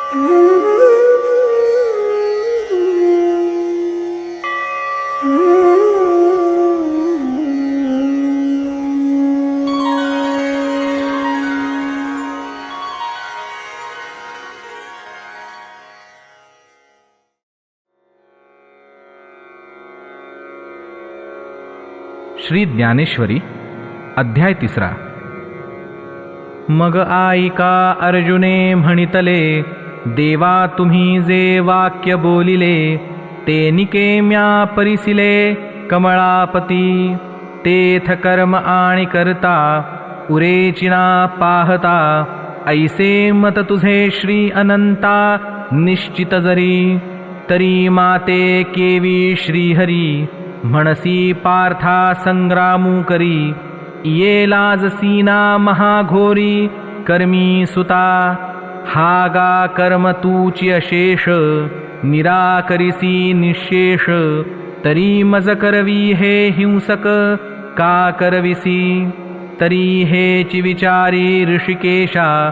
श्री ज्ञानेश्वरी अध्याय 3. मग ऐका अर्जुने म्हणितले, देवा तुम्ही जे वाक्य बोलिले, ते निकेम्या परिसिले कमळापती. तेथ कर्म आणि करता उरेचिना पाहता, ऐसे मत तुझे श्री अनंता निश्चित जरी. तरी माते केवी श्रीहरी, म्हणसी पार्था संग्रामू करी. ये लाजसीना महाघोरी कर्मी सुता, हागा कर्म तूची अशेष निराकरिसी निशेष. तरी मज करवी हे हिंसक का करविसी. तरी हेची विचारी ऋषिकेशा,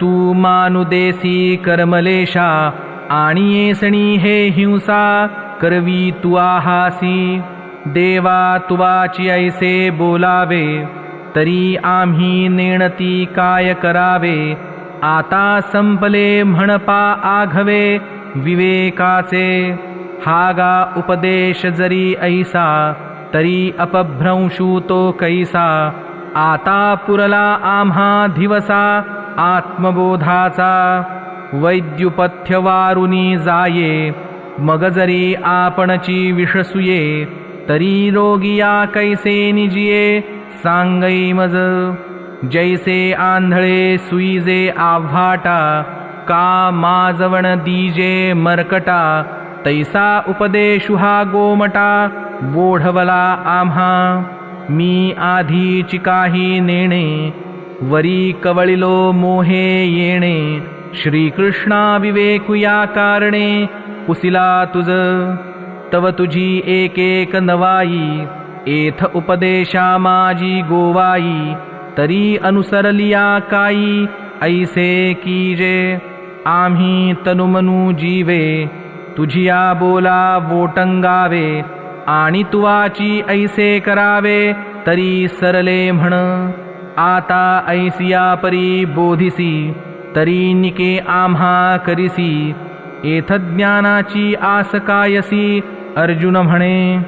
तू मानुदेसी कर्मलेशा. आणि येसणी हे हिंसा करवी तू आहासी. देवा तुवाची ऐसे बोलावे, तरी आम्ही नेणती काय करावे. आता संपले म्हणपा आघवे विवेकाचे. हागा उपदेश जरी ऐसा, तरी अपभ्रंशू तो कैसा. आता पुरला आम्हा दिवसा आत्मबोधाचा. वैद्युपथ्य वारुनी जाये, मग जरी आपणची विषसूये. तरी रोगिया कैसे निजिये सांगई मज. जैसे आंधळे सुईजे आव्हाटा, का माजवण दीजे मरकटा. तैसा उपदेशु हा गोमटा वोढवला आम्हा. मी आधीची काही नेणे, वरी कवळिलो मोहे येणे. श्रीकृष्णा विवेकुया कारणे पुसिला तुझ. तव तुझी एक एक नवाई, एथ उपदेशा माझी गोवाई. तरी अनुसरलिया काई ऐसे कीजे. आम्ही तनुमनु जीवे, तुझिया बोला वोटंगावे. आणि तुवाची ऐसे करावे, तरी सरले म्हण. आता ऐसिया परी बोधिसी, तरी निके आम्हा करिसी. एथ ज्ञानाची आस कायसी अर्जुन म्हणे.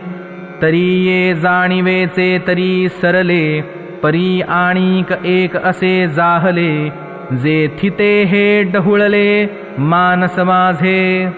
तरी ये जाणिवेचे तरी सरले, परी आणिक एक असे जाहले. जेथिते हे डहुळले मानस माझे.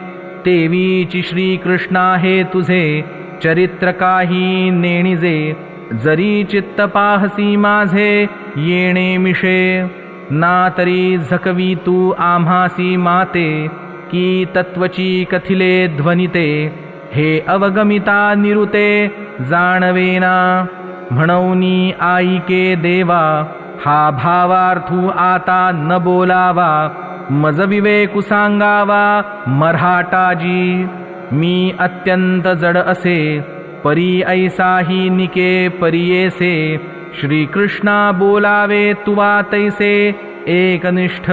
तेवीची श्रीकृष्णा हे तुझे चरित्र काही नेणिजे. जरी चित्त पाहसी माझे येणे मिशे. ना तरी झकवी तू आम्हासी माते, की तत्वची कथिले ध्वनिते. हे अवगमिता निरुते जाणवेना. म्हणूनी आईके देवा, हा भावार्थू आता न बोलावा. मज विवेकु सांगावा मराठाजी. मी अत्यंत जड असे, परी ऐसाही निके परियेसे. श्रीकृष्णा बोलावे तुवा तैसे एकनिष्ठ.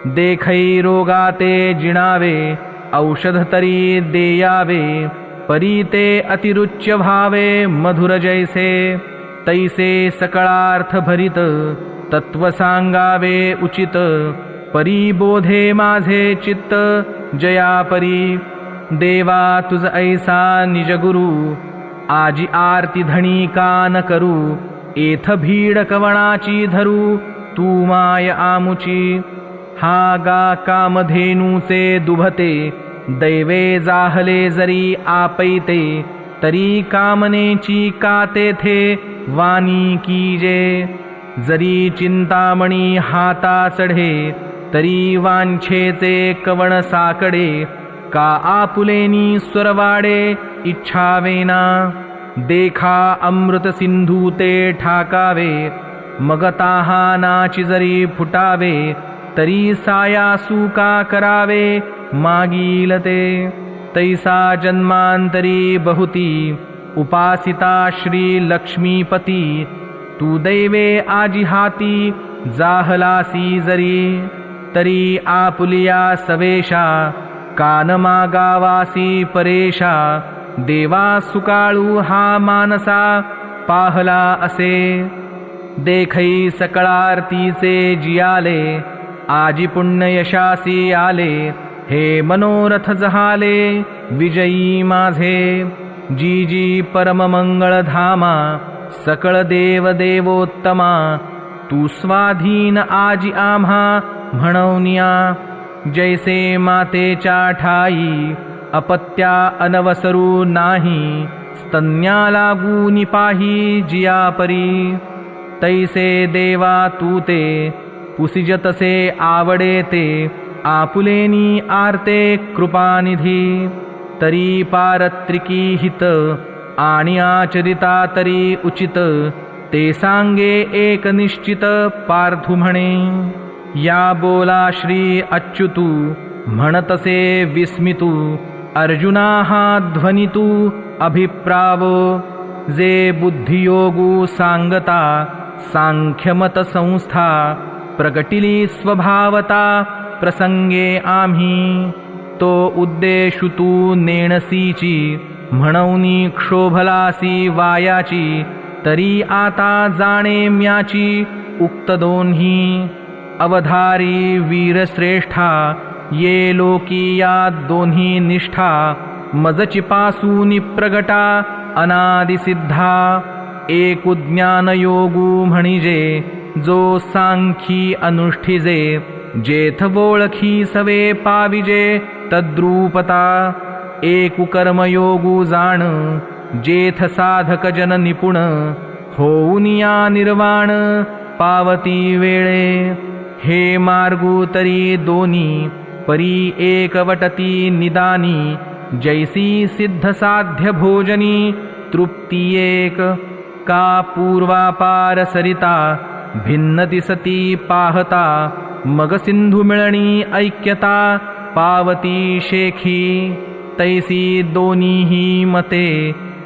देखै रोगाते जिणावे, औषध तरी देयावे. परी ते अतिरुच्य भावे मधुर जैसे. तैसे सकळार्थ भरित तत्व सांगावे उचित. परी बोधे माझे चित्त जया परी. देवा तुझ ऐसा निज गुरु, आजी आरती धणी का न करू. एथ भीड कवणाची धरू, तू माय आमुची. हा गा कामधेनूचे दुभते, दैवे जाहले जरी आपैते. तरी कामनेची का तेथे वाणी कीजे. जरी चिंतामणी हाता चढे, तरी वांछेचे कवण साकडे. का आपुलेनी स्वरवाडे इच्छावेना. देखा अमृत सिंधू ते ठाकावे. मग ताहानाची जरी फुटावे. तरी सायासू का करावे मागील ते. तैसा जन्मांतरी बहुती उपासिता श्री लक्ष्मीपती. तू दैवे आजी हाती जाहलासी जरी. तरी आपुलिया सवेशा कानमागावासी परेशा देवा सुकाळू हा मानसा पाहला असे देखै सकळार्तीचे जियाले आजी पुण्य यशासी आले हे मनोरथ जहाले विजयी माझे जी जी परम मंगळ धामा सकळ देव देवोत्तमा तू स्वाधीन आजी आम्हा म्हणवनिया जैसे मातेच्या ठाई अपत्या अनवसरू नाही स्तन्या लागूनि पाही जिया परी तैसे देवा तू ते पुसिजतसे आवडे ते आपुलेनी आर्ते कृपानिधी तरी पारत्रिकी हित आणि आचरिता तरी उचित ते सांगे एक निश्चित पार्थु म्हणे या बोला श्री अच्युतू म्हणतसे विस्मितू अर्जुना हा ध्वनितू अभिप्रावो जे बुद्धियोगू सांगता सांख्यमत संस्था प्रगटिली स्वभावता प्रसंगे आम्ही तो उद्देशु तू नेणसीची म्हणूनी क्षोभलासी वायाची तरी आता जाणे म्याची उक्त दोन्ही अवधारी वीरश्रेष्ठा ये लोकी या दोन्ही निष्ठा मजची पासूनी प्रगटा अनादिसिद्धा एक ज्ञानयोगू म्हणिजे जो सांखी अनुष्ठिजे जेथ ओळखी सवे पाविजे तद्रूपता एकु कर्मयोगू जाण जेथ साधक जन निपुण होऊनिया निर्वाण पावती वेळे हे मार्गू तरी दोनी परी एकवटती निदानी जैसी सिद्ध साध्य भोजनी तृप्ती एक का पूर्वापार सरिता भिन्नती सती पाहता मग सिंधू मिळणी ऐक्यता पावती शेखी तैसी दोन्हीही मते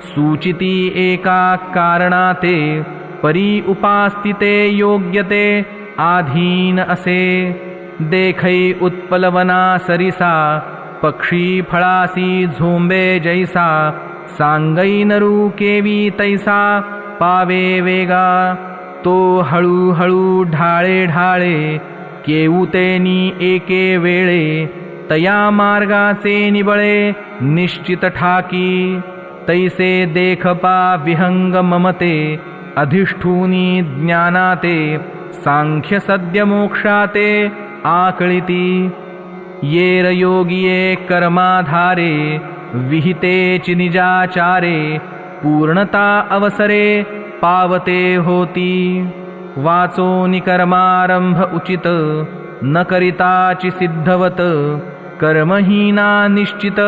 सूचिती एका कारणाते परी उपास्तिते योग्यते आधीन असे देखै उत्पलवना सरिसा पक्षी फळासी झोंबे जैसा सांगै नरू केवी तैसा पावे वेगा तो हळूहळू ढाळे ढाळे केऊतेनी एके वेळे तया मार्गाचे निबळे निश्चित ठाकी तैसे देखपा विहंग ममते अधिष्ठूनी ज्ञानाते सांख्य सद्य मोक्षाते आकळिती येर योगिये कर्माधारे विहिते निजाचारे पूर्णता अवसरे पावते होती वाचोनि कर्मारंभ उचित न करिताची सिद्धवत कर्महीना निश्चित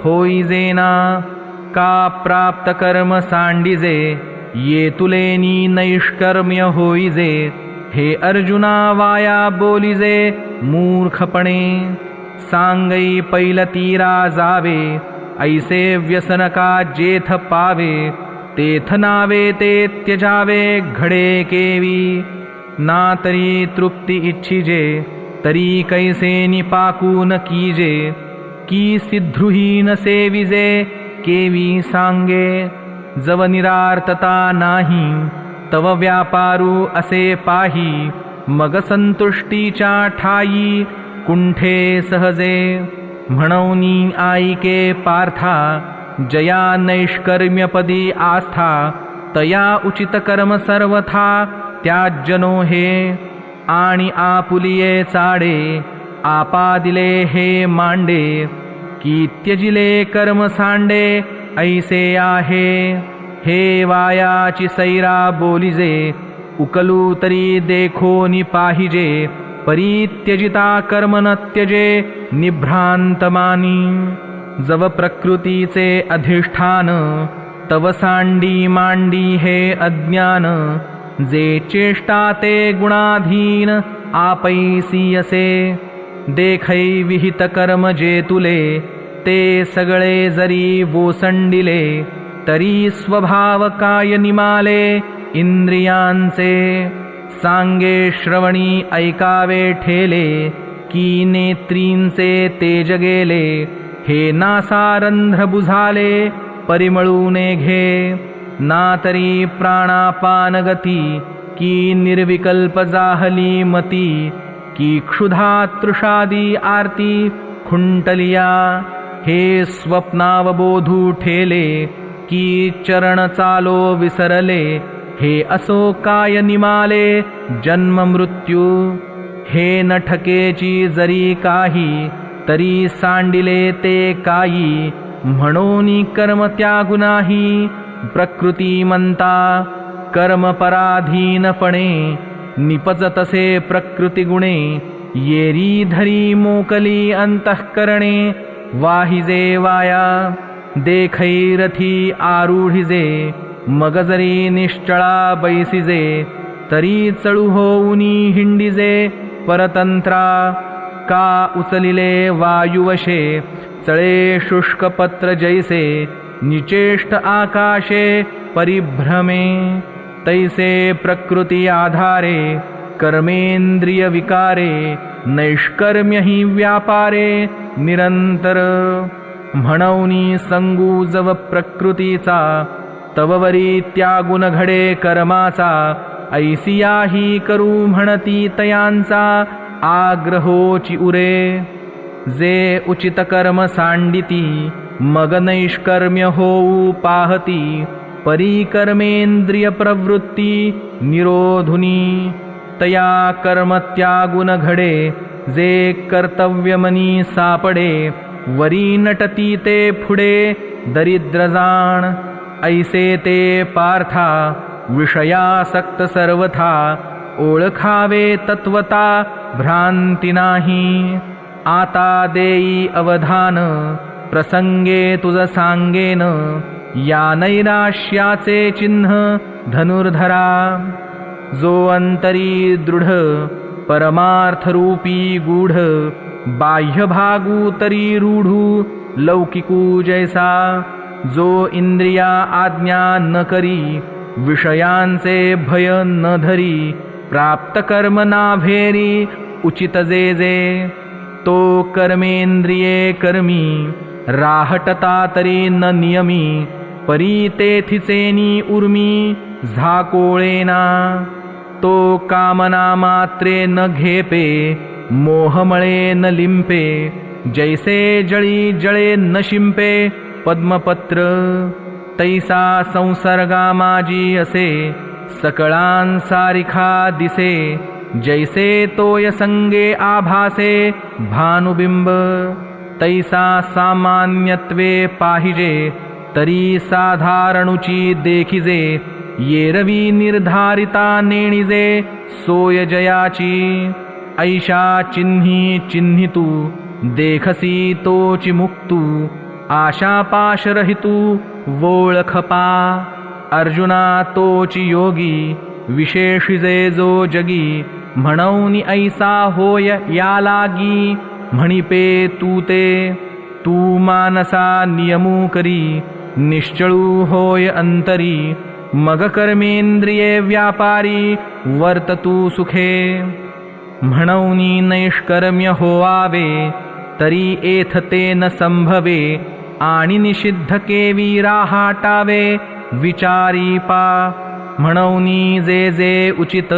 होईजेना का प्राप्त कर्म सांडिजे ये तुलेनी नैष्कर्म्य होईजे हे अर्जुना वाया बोलिजे मूर्खपणे सांगई पैलतीरा जावे ऐसे व्यसन का जेथ पावे तेथ नावे ते त्यजावे घडे केवी ना तरी तृप्ती इच्छिजे तरी कैसे निपाकून कीजे की सिद्धृहीन सेविजे केवी सांगे जव निरार्थता नाही तव व्यापारू असे पाही मग संतुष्टीच्या ठाई कुंठे सहजे म्हणूनी आईके पार्था जया नैष्कर्म्यपदी आस्था तया उचित कर्म सर्वथा त्याज्जनो हे आणि आपुलिये चाडे आपादिले हे मांडे की त्यजिले कर्म सांडे ऐसे आहे हे वायाची सैरा बोलिजे उकलू तरी देखोनी पाहिजे परित्यजिता कर्म न त्यजे निभ्रांतमानी जव प्रकृतीचे अधिष्ठान तव सांडी मांडी हे अज्ञान जे चेष्टा ते गुणाधीन आपैसी असे देखै विहित कर्म जे तुले ते सगळे जरी वोसंडिले तरी स्वभाव काय निमाले इंद्रियांचे सांगे श्रवणी ऐकावे ठेले की नेत्रींचे तेज गेले, हे नासारंध्र बुझाले परिमळूने घे. ना तरी प्राणापानगती, की निर्विकल्प जाहली मती, की क्षुधा तृषादी आरती खुंटलिया. हे स्वप्नावबोधू ठेले, की चरण चालो विसरले, हे असो काय निमाले जन्म मृत्यू. हे न ठकेची जरी काही, तरी सांडिले ते काही, म्हणून कर्म त्यागू नाही प्रकृती म्हणता. कर्म पराधीनपणे निपजतसे प्रकृती गुणे, येरी धरी मोकली अंतःकरणे वाहिजे वाया. देखैरथी आरूढिजे, मग जरी निश्चळा बैसिजे, तरी चळू होऊनी हिंडिजे परतंत्रा. का उचलिले वायुवशे, चळे शुष्क पत्र जैसे, निचेष्ट आकाशे परिभ्रमे. तैसे प्रकृती आधारे, कर्मेंद्रिय विकारे, नैष्कर्म्य ही व्यापारे निरंतर. म्हणूनी संगूजव प्रकृतीचा, तववरी त्यागुण घडे कर्माचा. ऐसियाही करू म्हणती तयांचा, आग्रहोची उरे. जे उचित कर्म सांडिती, मग नैष्कर्म्य होऊ पाहती, परिकर्मेंद्रिय प्रवृत्ती निरोधुनी. तया कर्म त्यागुण घडे, जे कर्तव्यमनी सापडे, वरी नटती ते पुढे दरिद्र जाण. ऐसे ते पार्था, विषयासक्त सर्वथा, ओळखावे तत्वता भ्रांती नाही. आता देई अवधान, प्रसंगे तुझ सांगेन, या नैराश्याचे चिन्ह धनुर्धरा. जो अंतरी दृढ, परमार्थरूपी गूढ, बाह्यभागू तरी रूढू लौकिकू जैसा. जो इंद्रिया आज्ञा न करी, विषयांचे भय न धरी, प्राप्त कर्म ना भेरी उचित जे जे. तो कर्मेंद्रिये कर्मी, राहटता तरी न नियमी, परी तेथिचेनी उर्मी झाकोळेना. तो कामना मात्रे न घेपे, मोहमळे न लिंपे, जैसे जळी जळे न शिंपे पद्मपत्र. तैसा संसर्गा माझी असे, सकळांसारिखा दिसे, जैसे तोय संगे आभासे भानुबिंब. तैसा सामान्यत्वे पाहिजे, तरी साधारणुची देखिजे, येरवी निर्धारिता नेणिजे सोय जयाची. ऐशा चिन्ही चिन्हितू, देखसी तोची मुक्तू, आशा पाशरहितू वोळखपा. अर्जुना तोची योगी, विशेषिजे जो जगी, म्हणून ऐसा होय या लागी. म्हणिपे तू ते, तू मानसा नियमू करी, निश्चळू होय अंतरी, मग कर्मेंद्रिये व्यापारी वर्ततू सुखे. म्हणून नैष्कर्म्य होवावे, तरी एथ ते न संभवे, आणि निषिद्ध केवी राहाटावे विचारी पा. म्हणून जे जे उचित,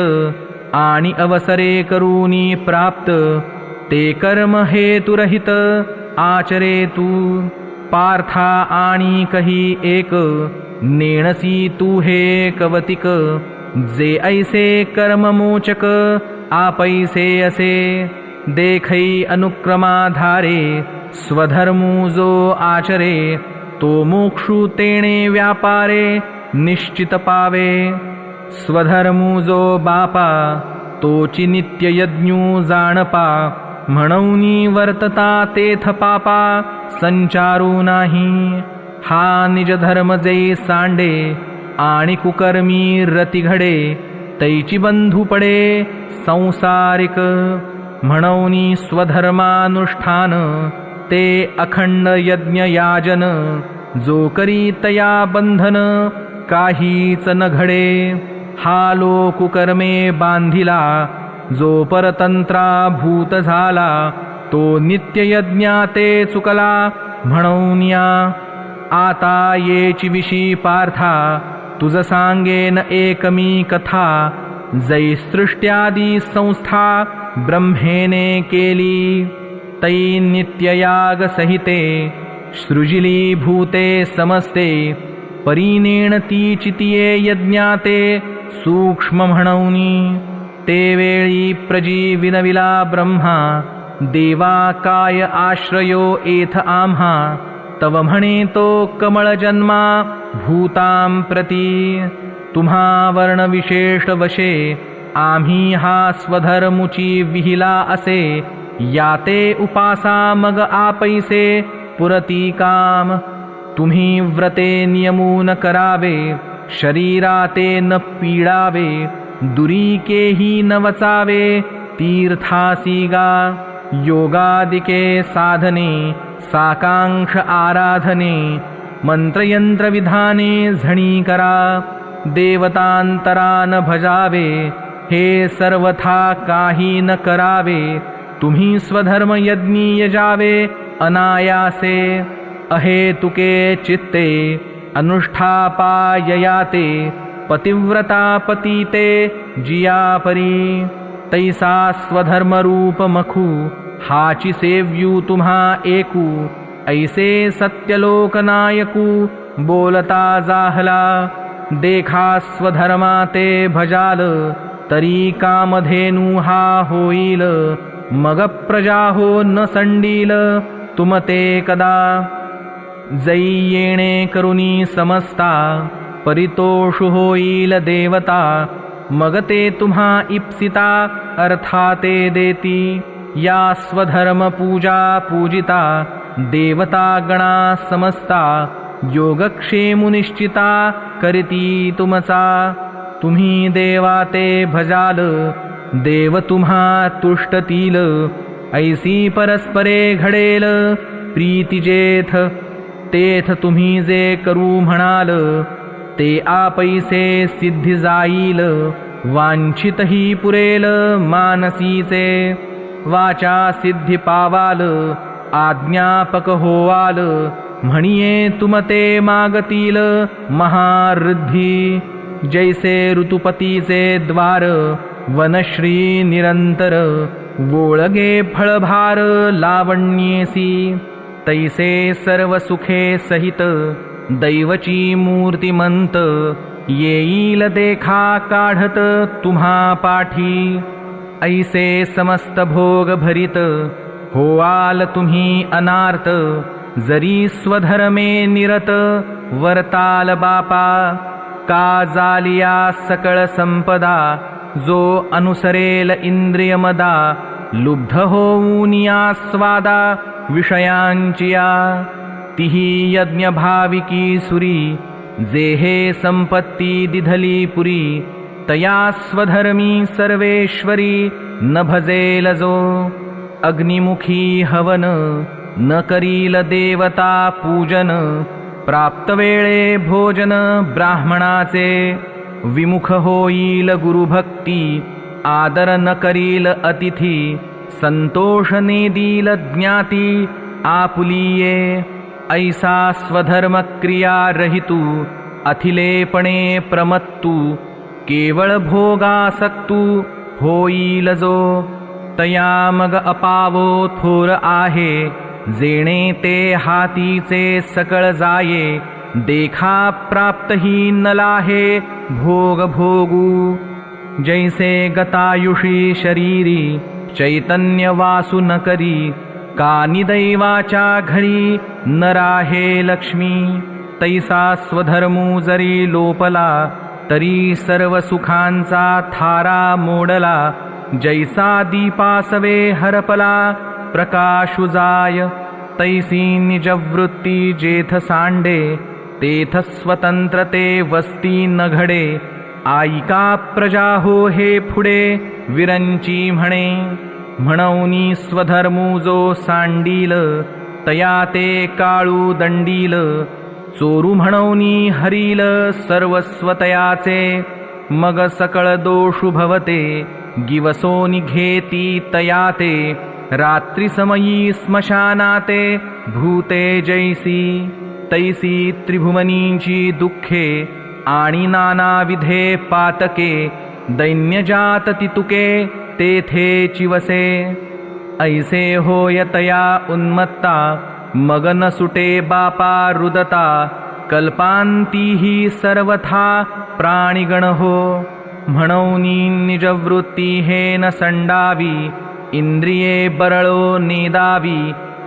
आणि अवसरे करूनी प्राप्त, ते कर्म हेतुरहित आचरे तू. पार्था आणि कही एक, नेणसी तू हे कवतिक, जे ऐसे कर्ममोचक आपैसे असे. देखै अनुक्रमाधारे, स्वधर्मू जो आचरे, तो मोक्षू तेणे व्यापारे निश्चित पावे. स्वधर्मू जो बापा, तोची नित्य यज्ञू जाणपा, म्हणून वर्तता तेथ पापा संचारू नाही. हा निज धर्म जे सांडे, आणि कुकर्मी रती घडे, तैची बंधू पडे संसारिक. म्हणून स्वधर्मानुष्ठान, ते अखंड यज्ञ याजन, जो करी तया बंधन काहीच न घडे. हा लोक कुकर्मे बांधिला, जो परतंत्रा भूत झाला तो नित्ययज्ञा ते चुकला म्हणूनिया आता येची विशी पार्था तुझ सांगेन एकमी कथा जै सृष्ट्यादी संस्था ब्रह्मेने केली तै नित्ययाग सहिते सृजिली भूते समस्ते परीनेण ती चितिये यज्ञाते सूक्ष्म म्हणूनी ते वेळी प्रजीविनविला ब्रह्मा देवा काय आश्रयो एथ आम्हा तव म्हणे तो कमळ जन्मा भूतां प्रती तुम्हा वर्ण विशेष वशे आम्ही हा स्वधर्मुची विहिला असे याते उपासा मग आपैसे पुरती काम तुम्ही व्रते नियमून करावे शरीराते न पीडावे दुरीकेही न वचावे तीर्थासी गा योगादिके साधने साकांक्ष आराधने मंत्रयंत्र विधाने झणी करा देवतांतरा न भजावे हे सर्वथा काही न करावे तुम्ही स्वधर्म यज्ञी यजावे अनायासे अहेतुके चित्ते अनुष्ठापाययाते पतिव्रता पतीते जियापरी तैसा स्वधर्मरूप मखू हाची सेव्यू तुम्हा एकू ऐसे सत्यलोकनायकू बोलता जाहला देखा स्वधर्मा ते भजाल तरी कामधेनू हा होईल मग प्रजा हो न संडील तुमते कदा जै येणे करुनी समस्ता परितोषु होईल देवता मग ते तुम्हा इप्सिता अर्थाते देती या स्वधर्म पूजा पूजिता देवता गणा समस्ता योगक्षेमु निश्चिता करिती तुमचा तुम्ही देवा ते भजाल देव तुम्हा तुष्टतील ऐसी परस्परे घडेल प्रीती जेथ तेथ तुम्ही जे करू म्हणाल ते आपैसे सिद्धी जाईल वांछितही पुरेल मानसीचे वाचा सिद्धी पावाल आज्ञापक होवाल म्हणिये तुमते मागतील महाऋद्धी जैसे ऋतुपतीचे द्वार वनश्री निरंतर वोळगे फळभार लावण्येसी तैसे सर्व सुखे सहित दैवची मूर्तिमंत येईल देखा काढत तुम्हा पाठी ऐसे समस्त भोग भरित होवाल तुम्ही अनार्त जरी स्वधर्मे निरत वर्ताल बापा का जालिया सकळ संपदा जो अनुसरेल इंद्रियमदा लुब्ध होऊन या स्वादा विषयांचिया तिही यज्ञ भाविकी सुरी जेहे संपत्ती दिधली पुरी तया स्वधर्मी सर्वेश्वरी न भजेल जो अग्निमुखी हवन न करील देवता पूजन प्राप्त वेळे भोजन ब्राह्मणाचे विमुख होईल गुरुभक्ती आदर न करील अतिथी संतोष नेदील ज्ञाती आपुलिये ऐसा स्वधर्म क्रिया रहितू अथिलेपणे प्रमत्तू केवळ भोगासक्तू होईल जो तया मग अपावो थोर आहे जेणे ते हातीचे सकळ जाये देखा प्राप्त ही नलाहे भोग भोगू जैसे गतायुषी शरीरी चैतन्य वासु न करी कानी दैवाच्या घरी न राहे लक्ष्मी तैसा स्वधर्मू जरी लोपला तरी सर्व सुखांचा थारा मोडला जैसा दीपासवे हरपला प्रकाशु जाय तैसी निजवृत्ती जेथ सांडे तेथ स्वतंत्रते वस्ती न घडे आईका प्रजा हो हे पुढे विरंची म्हणे म्हणूनी स्वधर्मू जो सांडील तया ते काळू दंडील चोरू म्हणूनी हरील सर्वस्वतयाचे मग सकळ दोषु भवते गिवसो निघेती तयाते रात्रिसमयी स्मशानाते भूते जैसी तैसी त्रिभुवनीची दुःखे आणि नानाविधे पातके दैन्यजात तितुके तेथे चिवसे ऐसे होय तया उन्मत्ता मगन सुटे बापा रुदता कल्पांतीही सर्वथा प्राणिगण हो म्हणूनी निजवृत्ती हे न संडावी इंद्रिये बरळो नेदावी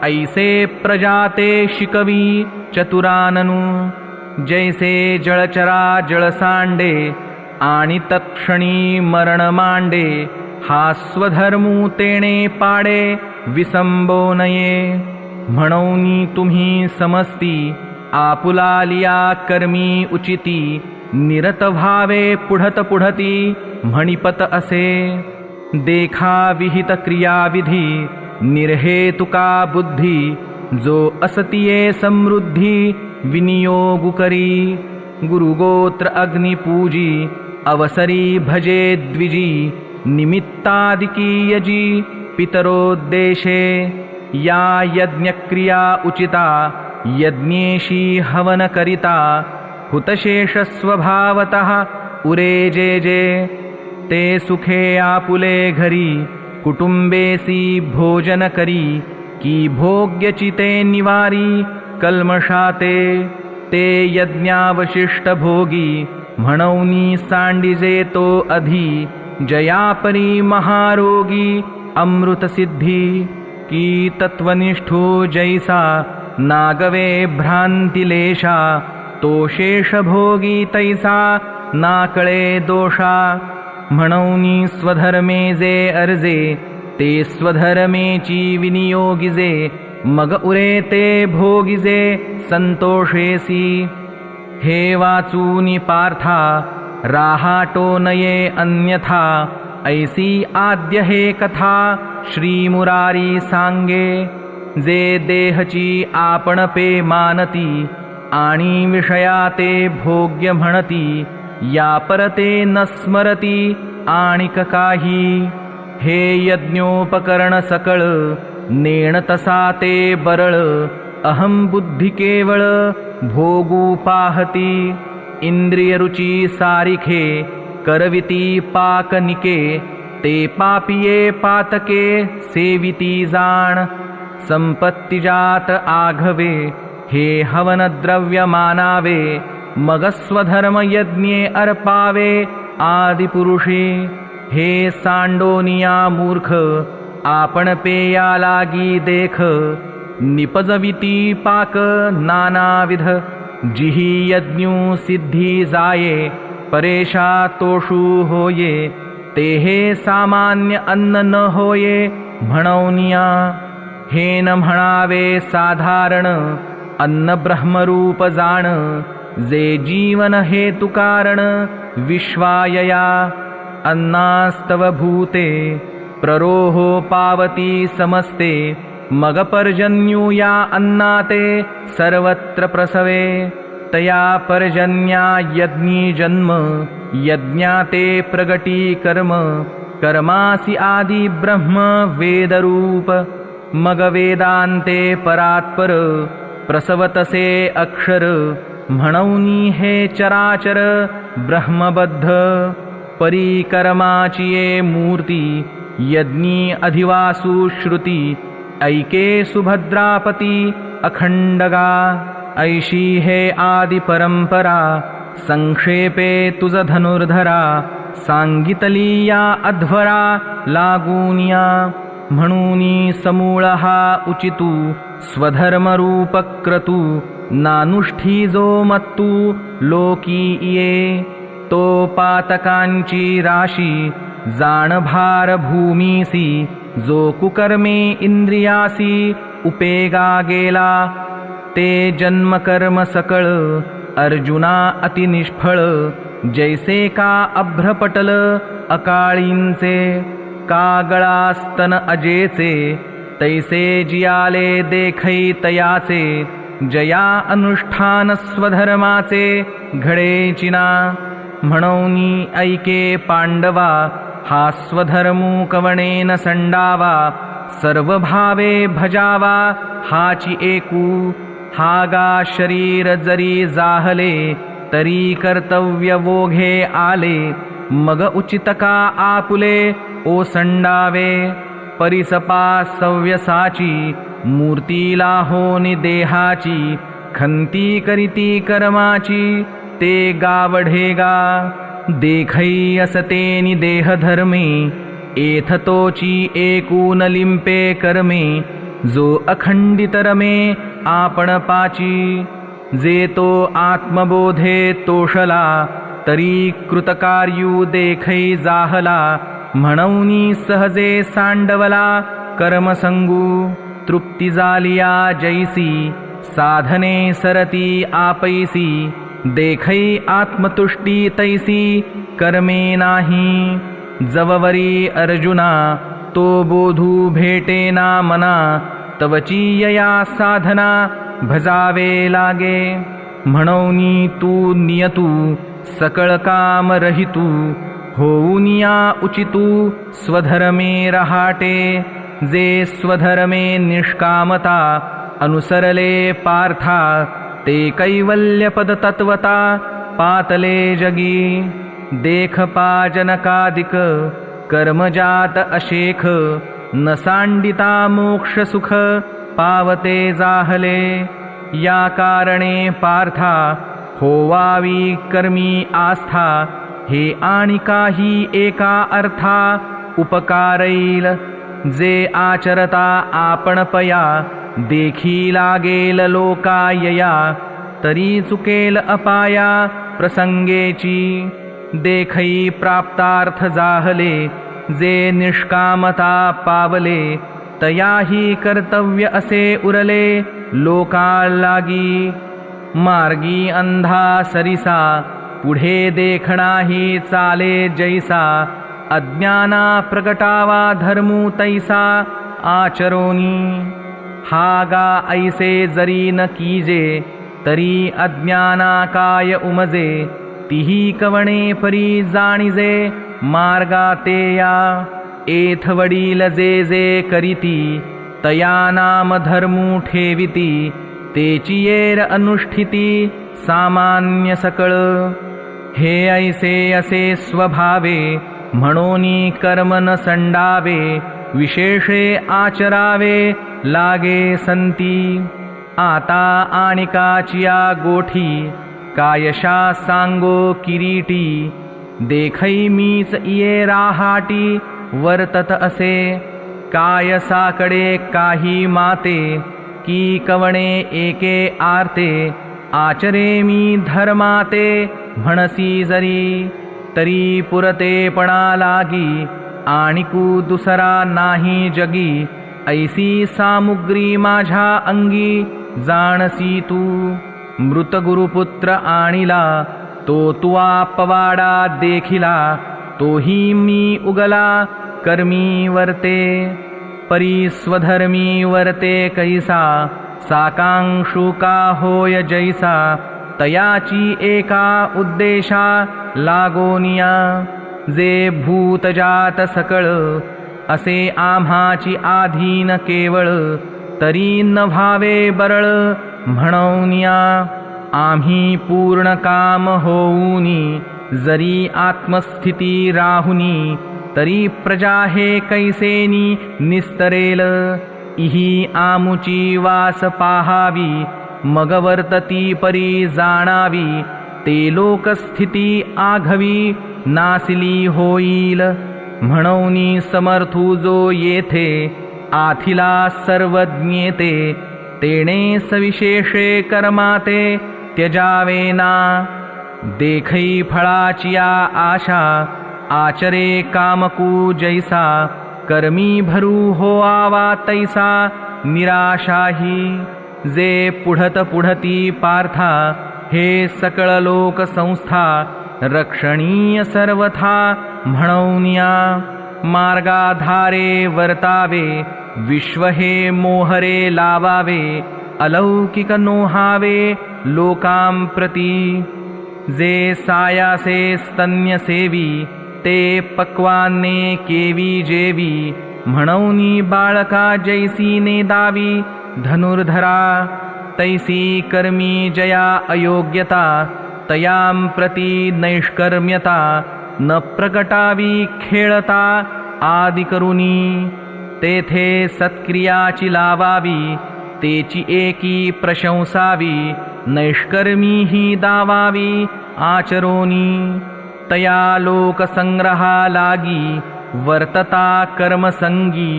ऐसे प्रजाते शिकवी चतुराननु जैसे जळचरा जळसांडे आणि तत्क्षणी मरण मांडे हा स्वधर्मू तेणे पाडे विसंबो नये म्हणूनी तुम्ही समस्ती आपुलालिया कर्मी उचिती निरत भावे पुढत पुढती म्हणिपत असे देखा विहित क्रियाविधी निर्हेतुका बुद्धी जो असतिये समृद्धी विनियोगु करी गुरुगोत्र अग्निपूजी अवसरी भजे द्विजी निमित्तादिकी यजी पितरोद्देशे या यज्ञक्रिया उचिता यज्ञेशी हवन करिता हुतशेष स्वभावतः उरे जे जे ते सुखे आपुले घरी कुटुंबेसी भोजन करी की भोग्यचिते निवारी कल्मषाते ते यज्ञावशिष्ट भोगी म्हणूनी सांडिजे तो अधि जयापरी महारोगी अमृतसिद्धी की तत्वनिष्ठो जैसा नागवे भ्रांतिलेशा तो शेषभोगी तैसा नाकळे दोषा म्हणूनी स्वधर्मे जे अर्जे ते स्वधर्मेची विनियोगिजे मग उरे ते भोगिजे संतोषेसी हे वाचूनी पार्था राहाटो नये अन्यथा ऐसी आद्य हे कथा श्री मुरारी सांगे जे देहची आपण पे मानती आणि विषयाते भोग्य म्हणती या परते न स्मरती आणिक काही हे यज्ञोपकरण सकळ नेण तसा ते बरळ अहम बुद्धी केवळ भोगू पाहती इंद्रिय रुची सारिखे करविती पाकनिके ते पापिये पातके सेविती जाण संपत्तिजात आघवे हे हवन द्रव्य मानावे मग स्वधर्म यज्ञे अर्पावे आदिपुरुषे हे सांडोनिया मूर्ख आपण पेया लागी देख निपजविती पाक नानाविध जिही यज्ञू सिद्धी जाये परेशा तोषू होये ते हे सामान्य अन्न न होये म्हणूनिया हे न म्हणावे साधारण अन्न ब्रह्मरूप जाण जे जीवन हेतु कारण विश्वायया अन्नास्तव भूते प्ररोहो पावती समस्ते मग पर्जन्यूया अन्नाते सर्वत्र प्रसवे तया पर्जन्या यज्ञी जन्म यज्ञाते प्रगटी कर्म कर्मासी आदि ब्रह्म वेदरूप मग वेदांते परात्पर प्रसवतसे अक्षर म्हणूनी हे चराचर ब्रह्मबद्ध परिकर्माची ये मूर्ती यज्ञी अधिवासु श्रुती ऐके सुभद्रापती अखंडगा ऐशी हे आदि परंपरा संक्षेपे तुझ धनुर्धरा सांगितली या अध्वरा लागूनिया म्हणूनी समूळ हा उचितू स्वधर्मरूप क्रतू नानुष्ठी जो मत्तू लोकी ये तो पातकांची राशी जाणभार भूमीसी जो कुकर्मे इंद्रियासी उपेगा गेला ते जन्मकर्म सकळ अर्जुना अति निष्फळ जैसे का अभ्रपटल अकाळींचे का गळास्तन अजेचे तैसे जियाले देखै तयाचे जया अनुष्ठान स्वधर्माचे घडे चिना म्हणूनी ऐके पांडवा हा स्वधर्मू कवणेन संडावा, सर्व भावे भजावा हाची एकू. हा गा शरीर जरी जाहले, तरी कर्तव्य वोघे आले. मग उचित का आपुले ओसंडावे, परिसपा सव्यसाची मूर्तीला होनी देहाची. खंती करीती कर्माची ते गावढेगा, देखै असतेनी देहधर्मे. एथतोची एकून लिंपे कर्मे, जो अखंडित रमे आपण पाची. जे तो आत्मबोधे तोषला, तरी कृतकार्यू देखै जाहला. म्हणूनी सहजे सांडवला कर्मसंगू. तृप्ती जालिया जैसी, साधने सरती आपैसी. देखै आत्मतुष्टी तैसी, कर्मे नाही. जववरी अर्जुना, तो बोधू भेटेना मना. तवची यया साधना, भजावे लागे. म्हणूनी तू नियतू, सकळ काम रहितू. होऊनिया उचितू, स्वधर्मे रहाटे. जे स्वधर्मे निष्कामता, अनुसरले पार्था. ते कैवल्यपद तत्वता, पातले जगी. देख पाजनकादिक, कर्मजात अशेख. न सांडिता मोक्ष सुख, पावते जाहले. या कारणे पार्था, होवावी कर्मी आस्था. हे आणि काही एका अर्था, उपकारैल. जे आचरता आपण पया, देखी लागेल लोकायया. तरी चुकेल अपाया प्रसंगेची. देखै प्राप्तार्थ जाहले, जे निष्कामता पावले. तयाही कर्तव्य असे उरले लोकालागी. मार्गी अंधा सरिसा, पुढे देखणाही चाले जैसा. अज्ञाना प्रगटावा धर्मू तैसा, आचरोनी. हा गा ऐसे जरी न कीजे, तरी अज्ञाना काय उमजे. तिही कवणे परी जाणिजे, मार्गा ते या. एथ वडील जे जे करीती, तया नाम धर्मू ठेविती. तेची येर अनुष्ठिती, सामान्य सकळ. हे ऐसे असे स्वभावे, म्हणोनी कर्म न संडावे. विशेषे आचरावे लागे संती. आता आणिकाचिया गोठी, कायशा सांगो किरीटी. देखै मीच ये राहाटी, वर्तत असे. कायसाकडे काही माते, की कवणे एके आरते. आचरे मी धर्माते, म्हणसी जरी. तरी पुरतेपणा लागी, आणिकू दुसरा नाही जगी. ऐसी सामुग्री माझ्या अंगी, जाणसी तू. मृत गुरुपुत्र आणिला, तो तुवा पवाडा देखिला. तोही मी उगला, कर्मी वर्ते. परी स्वधर्मी वर्ते कैसा, साकांक्षुका होय जैसा. तयाची एका उद्देशा लागोनिया. जे भूतजात सकळ, असे आम्हाची आधीन केवळ. तरी न भावे बरळ, म्हणूनिया. आम्ही पूर्ण काम होऊनी, जरी आत्मस्थिती राहुनी. तरी प्रजा हे कैसेनी निस्तरेल. इही आमुची वास पाहावी, मग वर्तती परी जाणावी. ते लोकस्थिती आघवी, नासिली होईल. म्हणूनी समर्थू जो येथे, आथिला सर्वज्ञेते. तेणे सविशेषे कर्माते, त्यजावेना. देखै फळाचिया आशा, आचरे कामकू जैसा. कर्मी भरू होआवा तैसा, निराशाही. जे पुढत पुढती पार्था, हे सकळ लोक संस्था. रक्षणीय सर्वथा, म्हणूनिया. मार्गाधारे वर्तावे, विश्व हे मोहरे लावावे. अलौकिक नोहावे लोकांप्रती. जे सायासे स्तन्यसेवी, ते पक्वाने केवी जेवी, म्हणूनी बाळका जैसी नेदावी धनुर्धरा, तैसी कर्मी जया अयोग्यता, तयां प्रती नैष्कर्म्यता, न प्रगटावी खेळता आदि करुनी, तेथे सत्क्रियाची लावावी, तेची एकी प्रशंसावी, नैष्कर्मी ही दावावी आचरोनी, तया लोकसंग्रहा लागी, वर्तता कर्मसंगी,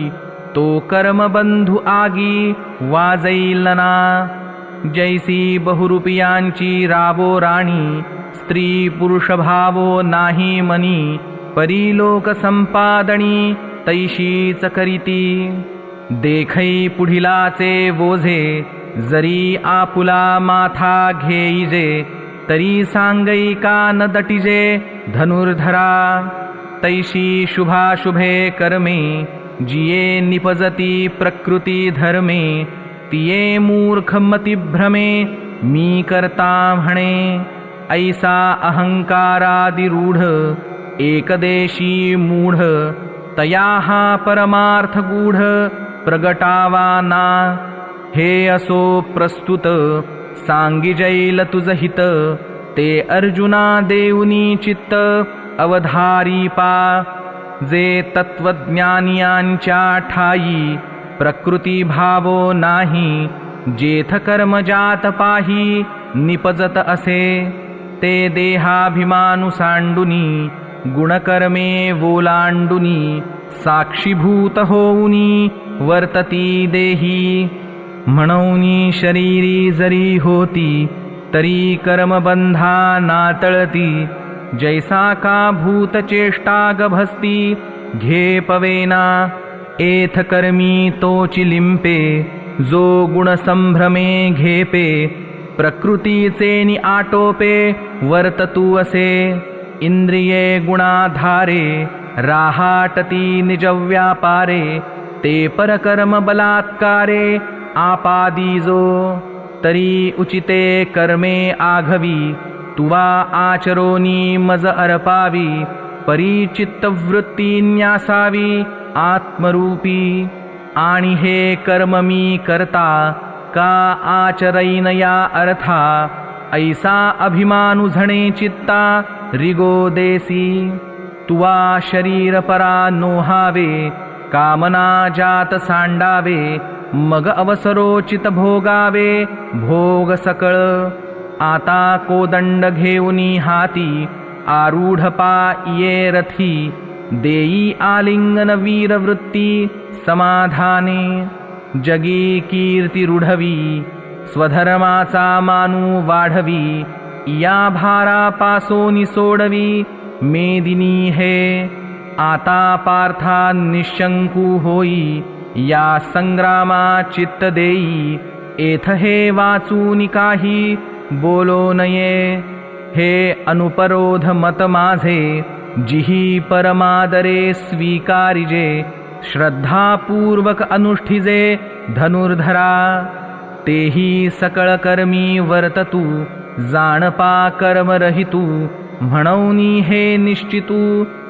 तो कर्मबंधू आगी वाजैलना, जैसी बहुरूपियांची रावो राणी, स्त्री पुरुष भावो नाही मनी, परिलोक संपादणी तैशीच करीती, देखै पुढिलाचे वोझे, जरी आपुला माथा घेईजे, तरी सांगै का न दटिजे धनुर्धरा, तैशी शुभाशुभे कर्मे, जिये निपजती प्रकृती धर्मे, तिये मूर्ख मतिभ्रमे मी करता म्हणे, ऐसा अहंकारादिरूढ एकदेशी मूढ, तया हा परमार्थ गूढ प्रगटावा ना, हे असो प्रस्तुत सांगिजैल तुझ हित, ते अर्जुना देऊनी चित्त अवधारी पा, जे तत्वज्ञानियांच्या ठाई प्रकृती भावो नाही, जेथ कर्म जात पाही निपजत असे, ते देहाभिमानु सांडुनी, गुणकर्मे वोलांडुनी, साक्षीभूत होऊनी वर्तती देही, म्हणूनी शरीरी जरी होती, तरी कर्मबंधा नातळती, जैसा का भूतचेष्टा गभस्ती घे पवेना, एथ कर्मी तोची लिंपे, जो गुणसंभ्रमे घेपे, प्रकृतीचे नि आटोपे वर्ततू असे, इंद्रिये गुणाधारे राहाटती निज व्यापारे, ते परकर्म बलात्कारे आपादीजो, तरी उचिते कर्मे आघवी, तुवा आचरोनी मज अर्पावी, परिचित्तवृत्ती न्यासावी आत्मरूपी, आणि हे कर्म मी करता, का आचरैन या अर्था, ऐसा अभिमानु झणे चित्ता रिगो देसी, तुवा शरीर परा नोहावे, कामना जात सांडावे, मग अवसरोचित भोगावे भोग सकळ, आता कोदंड घेऊनी हाती, आरूढपा ये रथी, देई आलिंगन वीरवृत्ती समाधाने, जगी कीर्ती रूढवी, स्वधर्माचा मानू वाढवी, या भारापासोनी सोडवी मेदिनी हे, आता पार्था निशंकू होई, या संग्रामा चित्त देई, एथ हे वाचूनी काही बोलो नये, हे अनुपरोध मत माझे, जिही परमादरे स्वीकारिजे, श्रद्धापूर्वक अनुष्ठिजे धनुर्धरा, तेही सकळ कर्मी वर्ततू, जाणपा कर्मरहितू, म्हणूनी हे निश्चितू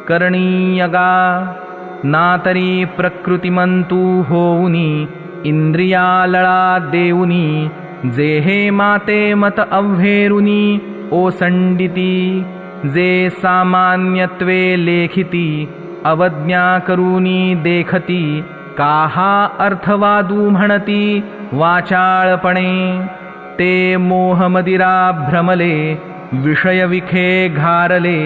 करणीयगा, ना तरी प्रकृतिमंतू होऊनी, इंद्रियालळा देऊनी, जे हे माते मत अव्हेरुनी ओसंडिती, जे सामान्यत्वे लेखिती, अवज्ञा करूनी देखती, काहा अर्थवादू म्हणती वाचाळपणे, ते मोहमदिरा भ्रमले, विषयविखे घारले,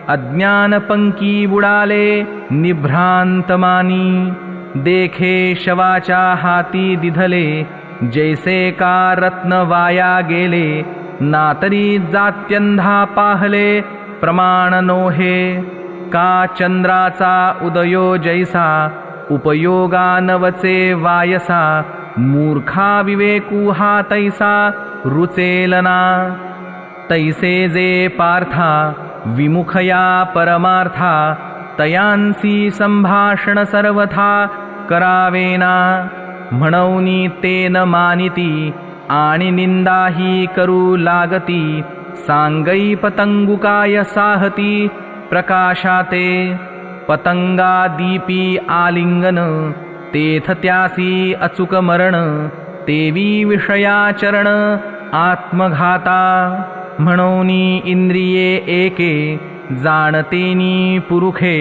अज्ञानपंकी बुडाले निभ्रांतमानी, देखे शवाच्या हाती दिधले, जैसे का रत्न वाया गेले, नातरी जात्यंधा पाहले प्रमाण नोहे, का चंद्राचा उदयो जैसा, उपयोगा नवचे वायसा, मूर्खा विवेकू हा तैसा रुचेलना, तैसे जे पार्था विमुखया परमार्था, तयांसी संभाषण सर्वथा करावेना, म्हणूनी तेन मानिती, आणि निंदाही करू लागती, सांगई पतंगुकाय साहती प्रकाशाते पतंगा दीपी आलिंगन तेथ त्यासी अचूक मरण तेवी विषयाचरण आत्मघाता म्हणोनी इंद्रिये एके जाणतेनी पुरुखे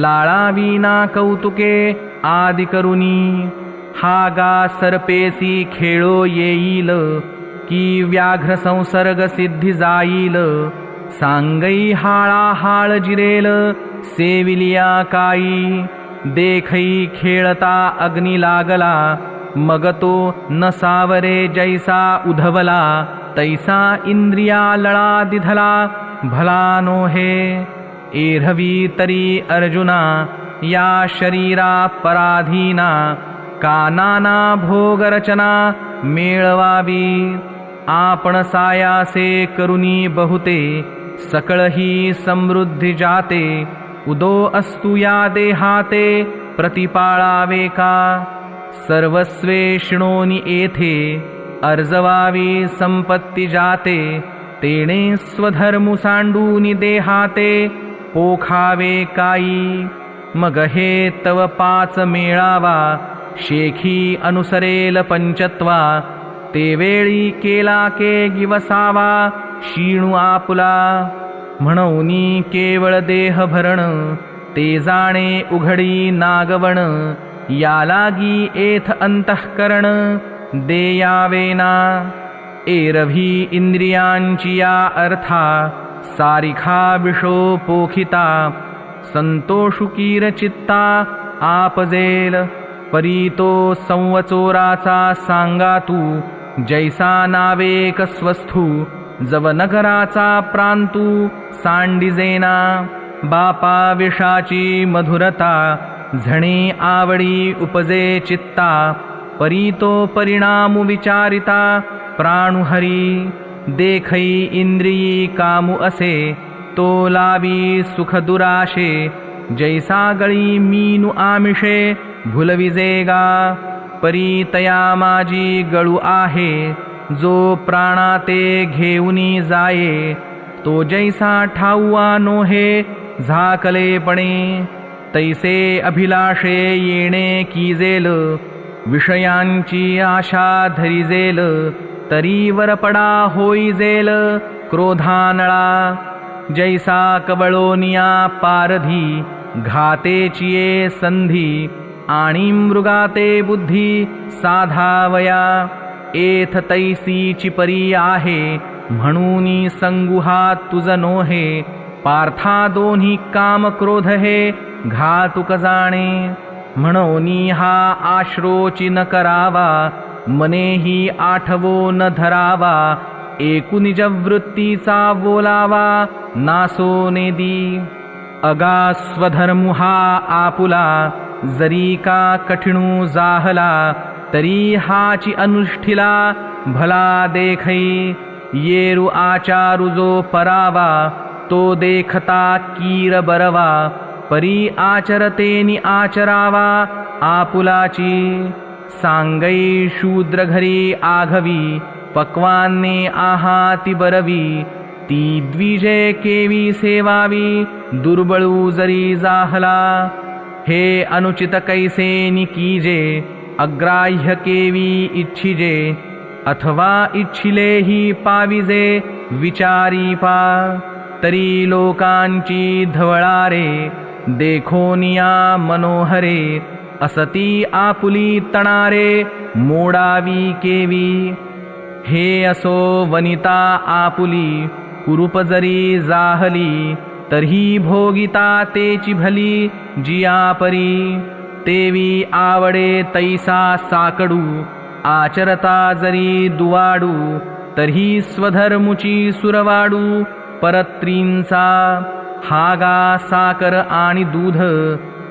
लाळाविना कौतुके आदि करुनी हा गा सर्पेसी खेळो येईल की व्याघ्र संसर्ग सिद्धी जाईल सांगई हाळा हाळ जिरेल सेविलिया काई देखई खेळता अग्नी लागला मग तो न सावरे जैसा उधवला तैसा इंद्रिया लळा दिधला भला नो हे एरवी तरी अर्जुना या शरीरा पराधीना कानाना भोगरचना मेळवावी आपण सायासे करुनी बहुते सकळही समृद्धी जाते उदो अस्तु या देहाते प्रतिपाळावे का सर्वस्वे शिणोनी येथे अर्जवावी संपत्ती जाते तेणे स्वधर्मु सांडूनी देहाते पोखावे काई मग हे तव पाच मेळावा शेखी अनुसरेल पंचत्वा ते वेळी केला के गिवसावा शीणू आपुला म्हणूनी केवळ देह भरण ते जाणे उघडी नागवण या लागी एथ अंतःकरण देयावेना एरभी इंद्रियांची या अर्था सारिखा विषो पोखिता संतोषुकीर चित्ता आपजेल परीतो संवचोराचा सांगा तू जैसा नावेक स्वस्थू जव नगराचा प्रांतू सांडिजेना बापा विषाची मधुरता झणे आवडी उपजे चित्ता परीतो परिणामु विचारिता प्राणुहरी देखई इंद्रियी कामु असे तो लावी सुख दुराशे जैसा गळी मीनु आमिषे भुलविजेगा परीतया माझी गळू आहे जो प्राणाते घेऊनी जाये तो जैसा ठाऊआ नोहे झाकलेपणे तैसे अभिलाषे येणे कीजेल विषयांची आशा धरिजेल तरी वरपडा होईजेल क्रोधानळा जैसा कवळोनिया पारधी घातेचिये संधी आणि मृगाते बुद्धी साधावया एथ तैसीची परी आहे म्हणूनी संगुहा तुझ नोहे पार्था दोन्ही काम क्रोध हे घातुक जाणे म्हणूनी हा आश्रोची न करावा मनेही आठवो न धरावा एकुनिज वृत्तीचा बोलावा नासो नेदी अगा स्वधर्मु हा आपुला जरी का कठिणू जाहला तरी हाची अनुष्ठिला भला देखई येरु आचारु जो परावा तो देखता कीर बरवा परी आचरतेनी आचरावा आपुलाची सांगई शूद्र घरी आघवी पक्वान्ने आहाती बरवी ती द्विजे केवी सेवावी दुर्बळू जरी जाहला हे अनुचित कैसेनी कीजे अग्राह्य केवी इच्छिजे अथवा इच्छिलेही पाविजे विचारी पा तरी लोकांची धवळारे देखोनिया मनोहरे असती आपुली तणारे मोडावी केवी हे असो वनिता आपुली कुरूप जरी जाहली तरी भोगिता तेची भली जियापरी तेवी आवडे तैसा साकडू आचरता जरी दुवाडू तरी स्वधर्मुची सुरवाडू परत्रींचा हागा साकर आणि दूध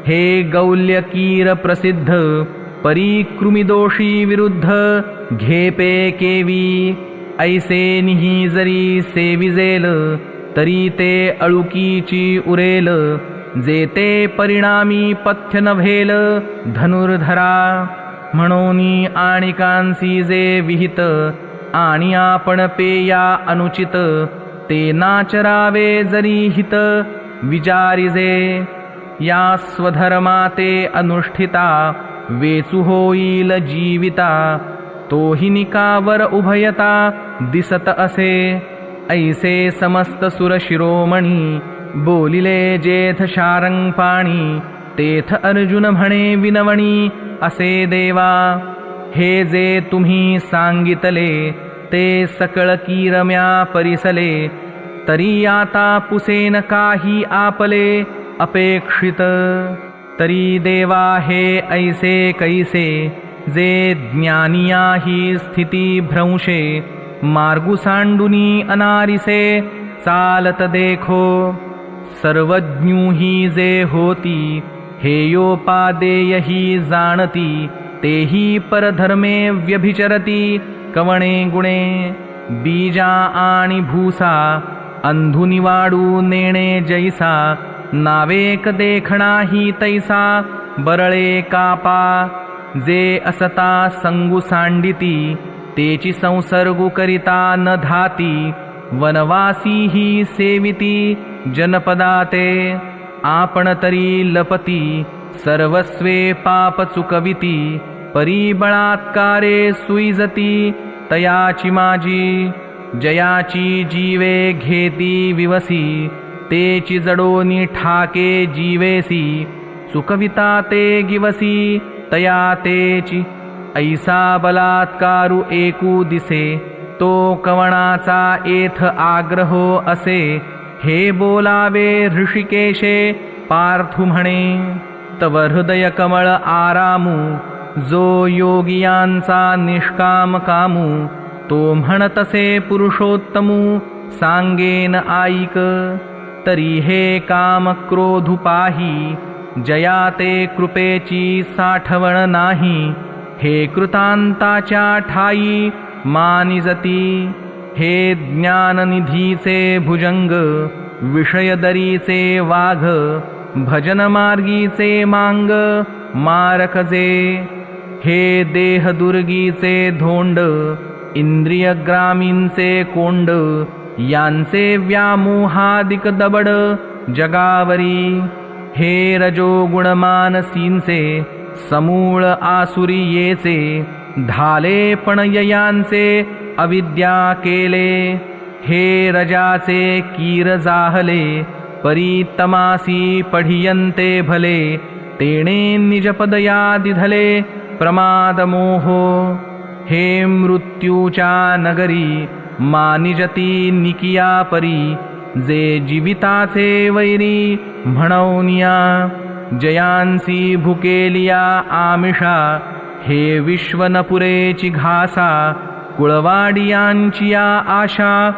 हे गौल्यकीर प्रसिद्ध परिकृमिदोषी विरुद्ध घेपे केवी ऐसे निही जरी सेविजेल तरी ते अळुकीची उरेल जेते परिणामी पथ्य नव्हेल धनुर्धरा म्हणोनी आणिकांसी जे विहित आणि आपण पेया अनुचित ते नाचरावे जरी हित विचारिजे या स्वधर्मा ते अनुष्ठिता वेचू होईल जीविता तोही निकावर उभयता दिसत असे ऐसे समस्त सुर शिरोमणी बोलिले जेथ शारंगपाणी तेथ अर्जुन म्हणे विनवणी असे देवा हे जे तुम्ही सांगितले ते सकळ कीरम्या परिसले तरी आता पुसेन काही आपले अपेक्षित तरी देवा हे ऐसे कैसे जे ज्ञानिया ही स्थिती भ्रंशे मार्गू सांडुनी अनारिसे चालत देखो सर्वज्ञू ही जे होती हेयोपादेय ही जाणती तेही परधर्मे व्यभिचरती कवणे गुणे बीजा आणि भूसा अंधुनी वाडू नेणे जैसा नावेक देखणा ही तैसा बरळे कापा जे असता संगू सांडिती तेची संसर्गू करिता न धाती वनवासी ही सेविती जनपदाते आपण तरी लपती सर्वस्वे पाप चुकविती परिबळात्कारे सुईजती तयाची माझी जयाची जीवे घेती विवसी तेची जडोनी ठाके जीवेसी चुकविता ते गिवसी तया तेची ऐसा बलात्कारू एकू दिसे तो कवणाचा एथ आग्रहो असे हे बोलावे ऋषिकेशे पार्थु म्हणे तव हृदय कमळ आरामू जो योगियांचा निष्काम कामू तो म्हणतसे पुरुषोत्तमू सांगेन आईक तरी हे काम क्रोधु पाही जया ते कृपेची साठवण नाही हे कृतांताच्या ठाई मानिजती हे ज्ञाननिधीचे भुजंग विषयदरीचे वाघ भजनमार्गीचे मांग मारकजे हे देहदुर्गीचे धोंड इंद्रियग्रामींचे कोंड यांचे व्यामोहादिक दबड जगावरी हे रजोगुणमानसींचे समूळ आसुरियेचे धाले पण ययांचे अविद्या केले हे रजाचे कीर जाहले परीतमासी पढियंते भले तेणे निजपदया दिधले प्रमादमोहो हे मृत्यूच्या नगरी मानिजती निकिया परी जे जीविताचे वैरी म्हणवनिया जयांसी भुकेलिया आमिषा हे विश्वनपुरेची घासा कुळवाडियांची या आशा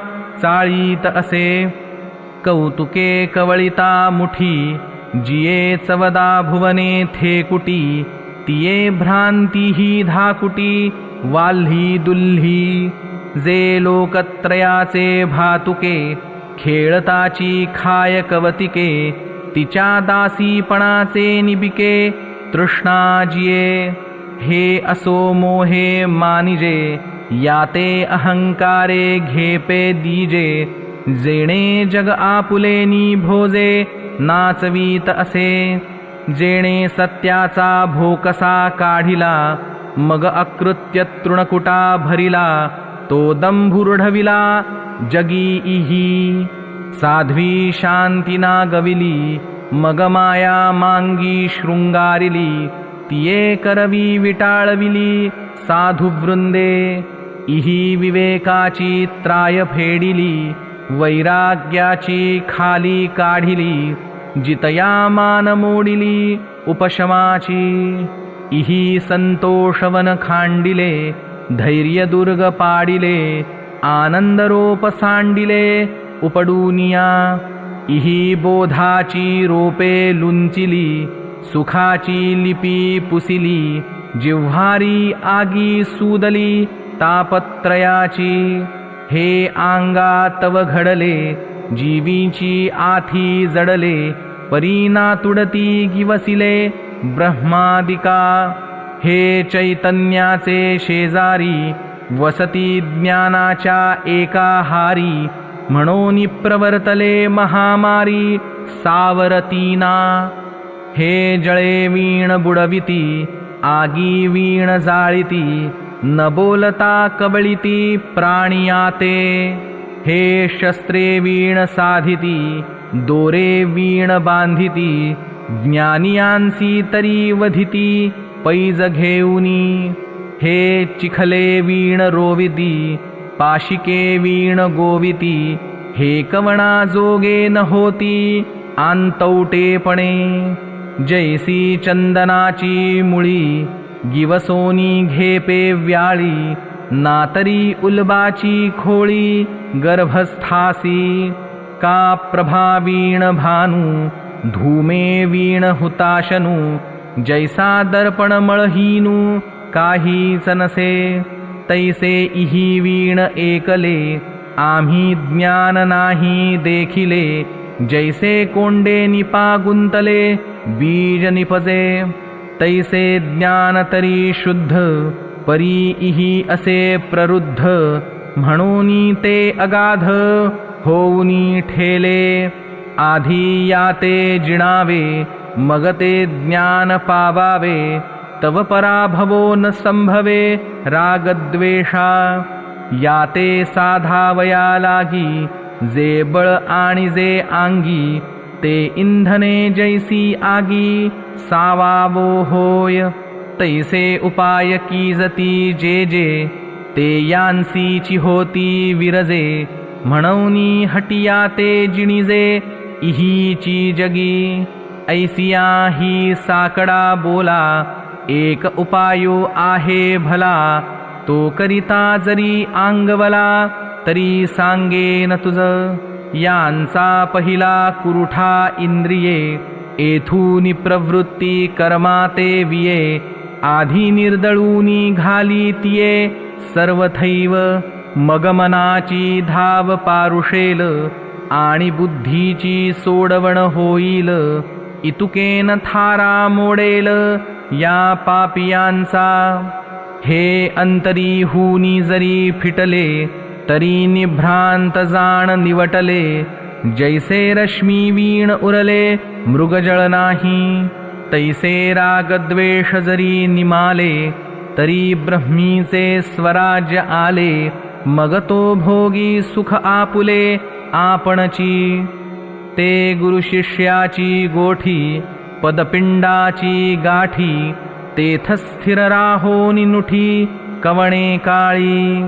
चाळीत असे कौतुके कवळिता मुठी जिये चवदा भुवने थेकुटी तिये भ्रांती ही धाकुटी वाल्ही दुल्ही जे लोकत्रयाचे भातुके खेळताची खाय कवतिके तिच्या दासीपणाचे निबिके तृष्णाजिये हे असो मोहे मानिजे याते अहंकारे घेपे दीजे जेणे जग आपुलेनी भोजे नाचवीत असे जेणे सत्याचा भोकसा काढिला मग अकृत्य तृणकुटा भरिला तो दंभुर्ढविला जगी इही साध्वी शांतीना गविली मग माया मांगी शृंगारिली तिये करवी विटाळविली साधुवृंदे इही विवेकाची त्राय फेडिली वैराग्याची खाली काढिली जितया मान मोडिली उपशमाची इही संतोषवन खांडिले धैर्य दुर्ग पाडिले आनंदरोप सांडिले उपडूनिया इही बोधाची रोपे लुंचिली सुखाची लिपी पुसिली जिव्हारी आगी सूदली तापत्रयाची हे आंगा तव घडले जीवीची आथी जडले परीना तुडती गिवसिले ब्रह्मादिका हे चैतन्याचे शेजारी वसती ज्ञानाच्या एका हारी म्हणून प्रवर्तले महामारी सावरतीना। हे जळे वीण बुडविती आगी वीण जाळिती, न बोलता कबळिती प्राणियाते। हे शस्त्रे वीण साधिती दोरे वीण बांधिती, ज्ञानियांसी तरी वधिती पैज घेऊनी। हे चिखले वीण रोविती पाशिके वीण गोविती, हे कवणा जोगे न होती आंतवटेपणे। जैसी चंदनाची मुळी गिवसोनी घेपे व्याळी, नातरी उल्बाची खोळी गर्भस्थासी। का प्रभा वीण भानू धूमे वीण हुताशनू, जैसा दर्पण मळहीनू काहीच नसे। तैसे इही वीण एकले आम्ही ज्ञान नाही देखिले, जैसे कोंडे निपा गुंतले बीज निपजे। तैसे ज्ञान तरी शुद्ध परी इही असे प्ररुद्ध, म्हणूनी ते अगाध होऊनी ठेले। आधी याते जिणावे मग ते ज्ञान पावावे, तव पराभवो न संभवे रागद्वेषा। याते साधावया लागी जे बळ आणि जे आंगी, ते इंधने जैसी आगी सावावो होय। तैसे उपाय कीजती जे जे, ते यांसीची होती विरजे। म्हणूनी हटिया ते जिणिजे इहीची जगी। ऐसिया ही साकडा बोला एक उपायो आहे भला, तो करिता जरी आंगवला तरी सांगेन तुझ। यांचा पहिला कुरुठा इंद्रिये, येथूनी प्रवृत्ती कर्माते विये। आधी निर्दळूनी घाली तिये सर्वथैव, मग मनाची धाव पारुषेल आणि बुद्धीची सोडवण होईल। इतुकेन थारा मोडेल या पापियांचा। हे अंतरी हुनी जरी फिटले, तरी निभ्रांत जाण निवटले। जैसे रश्मी वीण उरले मृगजळ नाही, तैसे रागद्वेष जरी निमाले, तरी ब्रह्मीचे स्वराज्य आले। मग तो भोगी सुख आपुले आपणची। ते गुरुशिष्याची गोठी पदपिंडाची गाठी, तेथ स्थिर राहोनी नुठी कवणे काळी।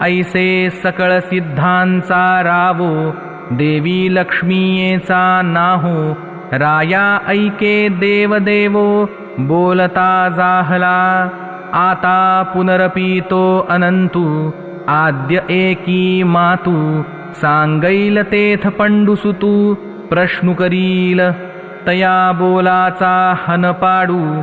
ऐसे सकळ सिद्धांचा रावो, देवी लक्ष्मीयेचा नाहो। राया ऐके देव देवो बोलता जाहला, आता पुनरपि तो अनंतू आद्य एकी मातू। सांगैल तेथ पंडुसुतू प्रश्नु करील, तया बोलाचा हन पाडू।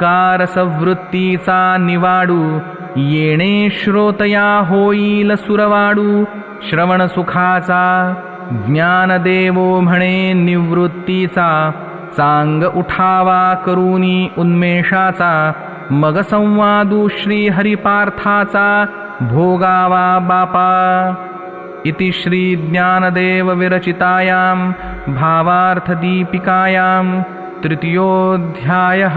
कारसवृत्तीचा निवाडू, येणे श्रोतया होईल सुरवाडू। श्रवण सुखाचा ज्ञानदेवो म्हणे निवृत्तीचा, चांग उठावा करूनी उन्मेषाचा। मग संवादू श्री हरिपार्थाचा भोगावा बापा। इति श्री ज्ञानदेव विरचितायां भावार्थदीपिकायां तृतीयोऽध्यायः।